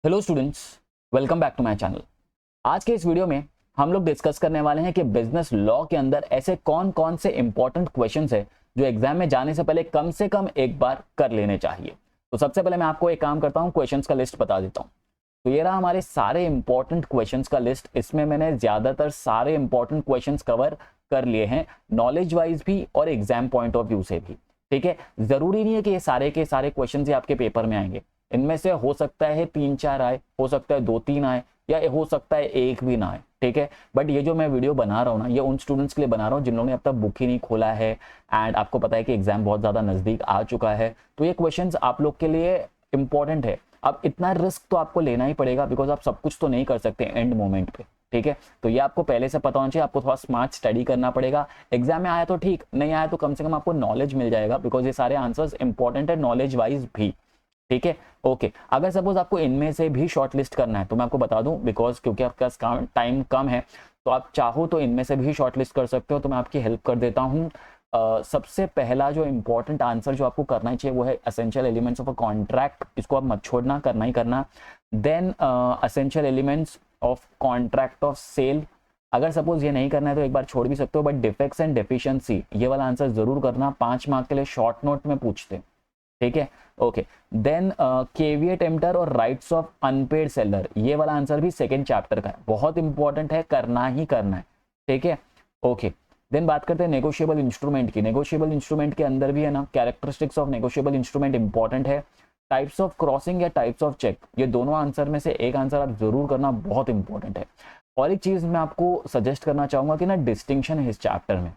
Hello students, welcome back to my channel. आज के इस वीडियो में हम लोग डिस्कस करने वाले हैं कि बिजनेस लॉ के अंदर ऐसे कौन कौन से इंपॉर्टेंट क्वेश्चंस है जो एग्जाम में जाने से पहले कम से कम एक बार कर लेने चाहिए। तो सबसे पहले मैं आपको एक काम करता हूं, क्वेश्चंस का लिस्ट बता देता हूं। तो ये रहा हमारे सारे इंपॉर्टेंट क्वेश्चंस का लिस्ट। इसमें मैंने ज्यादातर सारे इंपॉर्टेंट क्वेश्चंस कवर कर लिए हैं, नॉलेज वाइज भी और एग्जाम पॉइंट ऑफ व्यू से भी। ठीक है, जरूरी नहीं है कि ये सारे के सारे क्वेश्चन ही आपके पेपर में आएंगे। इनमें से हो सकता है 3-4 आए, हो सकता है 2-3 आए, या हो सकता है एक भी ना आए। ठीक है, बट ये जो मैं वीडियो बना रहा हूँ ना, ये उन स्टूडेंट्स के लिए बना रहा हूँ जिन लोगों ने अब तक बुक ही नहीं खोला है एंड आपको पता है कि एग्जाम बहुत ज्यादा नजदीक आ चुका है। तो ये क्वेश्चंस आप लोग के लिए इंपॉर्टेंट है। अब इतना रिस्क तो आपको लेना ही पड़ेगा, बिकॉज आप सब कुछ तो नहीं कर सकते एंड मोमेंट पे। ठीक है, तो ये आपको पहले से पता होना चाहिए। आपको थोड़ा स्मार्ट स्टडी करना पड़ेगा। एग्जाम में आया तो ठीक, नहीं आया तो कम से कम आपको नॉलेज मिल जाएगा, बिकॉज ये सारे आंसर्स इंपॉर्टेंट है नॉलेज वाइज भी। ठीक है, ओके। अगर सपोज आपको इनमें से भी शॉर्ट लिस्ट करना है तो मैं आपको बता दूं, बिकॉज क्योंकि आपका टाइम कम है, तो आप चाहो तो इनमें से भी शॉर्ट लिस्ट कर सकते हो। तो मैं आपकी हेल्प कर देता हूं। सबसे पहला जो इंपॉर्टेंट आंसर जो आपको करना चाहिए वो है essential elements of a contract. इसको आप मत छोड़ना, करना ही करना। Then essential elements of contract of sale. अगर सपोज ये नहीं करना है तो एक बार छोड़ भी सकते हो, बट डिफेक्ट्स एंड डेफिशिएंसी ये वाला आंसर जरूर करना। 5 मार्क के लिए शॉर्ट नोट में पूछते हैं। ठीक है, ओके। देन केविएट एम्प्टर और राइट्स ऑफ अनपेड सेलर, ये वाला आंसर भी सेकंड चैप्टर का है, बहुत इंपॉर्टेंट है, करना ही करना है। ठीक है, ओके। देन बात करते हैं नेगोशिएबल इंस्ट्रूमेंट की। नेगोशिएबल इंस्ट्रूमेंट के अंदर भी है ना, characteristics of negotiable instrument important है। टाइप्स ऑफ क्रॉसिंग या टाइप्स ऑफ चेक, ये दोनों आंसर में से एक आंसर आप जरूर करना, बहुत इंपॉर्टेंट है। और एक चीज मैं आपको सजेस्ट करना चाहूंगा कि ना, डिस्टिंक्शन है इस चैप्टर में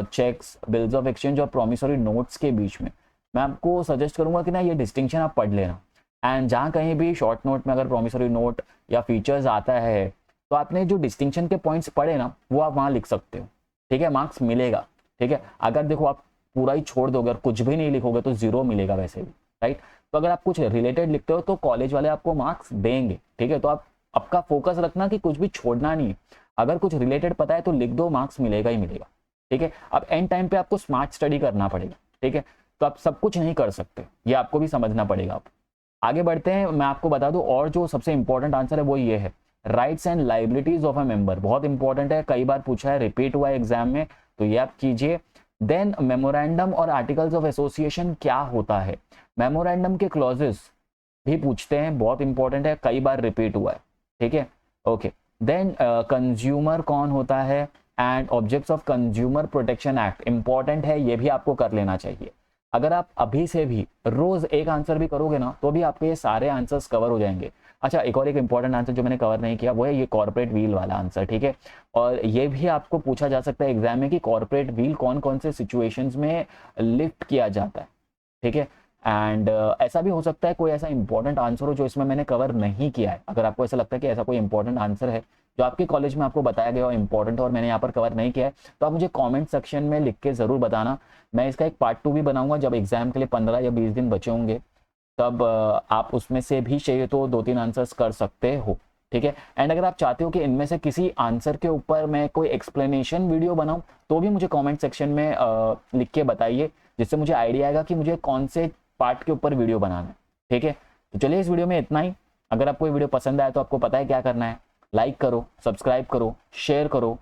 चेक्स, बिल्स ऑफ एक्सचेंज और प्रोमिसरी नोट्स के बीच में। मैं आपको सजेस्ट करूंगा कि ना, ये डिस्टिंक्शन आप पढ़ लेना। एंड जहाँ कहीं भी शॉर्ट नोट में अगर प्रोमिसरी नोट या फीचर्स आता है, तो आपने जो डिस्टिंक्शन के पॉइंट्स पढ़े ना, वो आप वहाँ लिख सकते हो। ठीक है, मार्क्स मिलेगा। ठीक है, अगर देखो आप पूरा ही छोड़ दोगे और कुछ भी नहीं लिखोगे तो 0 मिलेगा वैसे भी, राइट। तो अगर आप कुछ रिलेटेड लिखते हो तो कॉलेज वाले आपको मार्क्स देंगे। ठीक है, तो आप आपका फोकस रखना कि कुछ भी छोड़ना नहीं है। अगर कुछ रिलेटेड पता है तो लिख दो, मार्क्स मिलेगा ही मिलेगा। ठीक है, अब एंड टाइम पे आपको स्मार्ट स्टडी करना पड़ेगा। ठीक है, तो आप सब कुछ नहीं कर सकते, ये आपको भी समझना पड़ेगा। आप आगे बढ़ते हैं, मैं आपको बता दूं, और जो सबसे इंपॉर्टेंट आंसर है वो ये है, rights and liabilities of a member. बहुत इंपॉर्टेंट है, कई बार पूछा है, रिपीट हुआ है एग्जाम में, तो ये आप कीजिए। देन मेमोरेंडम और आर्टिकल्स ऑफ एसोसिएशन क्या होता है। मेमोरेंडम के क्लॉजेस भी पूछते हैं, बहुत इंपॉर्टेंट है, कई बार रिपीट हुआ है। ठीक है, ओके। देन कंज्यूमर कौन होता है and objects of consumer protection act, important है, ये भी आपको कर लेना चाहिए। अगर आप अभी से भी रोज एक आंसर भी करोगे ना, तो भी आपके ये सारे आंसर्स कवर हो जाएंगे। अच्छा, एक और एक इंपॉर्टेंट आंसर जो मैंने कवर नहीं किया वो है ये कॉर्पोरेट व्हील वाला आंसर। ठीक है, और ये भी आपको पूछा जा सकता है एग्जाम में कि कॉर्पोरेट व्हील कौन कौन से सिचुएशंस में लिफ्ट किया जाता है। ठीक है, एंड ऐसा भी हो सकता है कोई ऐसा इंपॉर्टेंट आंसर हो जो इसमें मैंने कवर नहीं किया है। अगर आपको ऐसा लगता है कि ऐसा कोई इंपॉर्टेंट आंसर है जो आपके कॉलेज में आपको बताया गया हो इंपॉर्टेंट और मैंने यहाँ पर कवर नहीं किया है, तो आप मुझे कमेंट सेक्शन में लिख के जरूर बताना। मैं इसका एक पार्ट 2 भी बनाऊंगा जब एग्जाम के लिए 15 या 20 दिन बचे होंगे, तब आप उसमें से भी चाहिए तो 2-3 आंसर्स कर सकते हो। ठीक है, एंड अगर आप चाहते हो कि इनमें से किसी आंसर के ऊपर मैं कोई एक्सप्लेनेशन वीडियो बनाऊं, तो भी मुझे कमेंट सेक्शन में लिख के बताइए, जिससे मुझे आइडिया आएगा कि मुझे कौन से पार्ट के ऊपर वीडियो बनाना है। ठीक है, तो चलिए इस वीडियो में इतना ही। अगर आपको ये वीडियो पसंद आया तो आपको पता है क्या करना है, लाइक करो, सब्सक्राइब करो, शेयर करो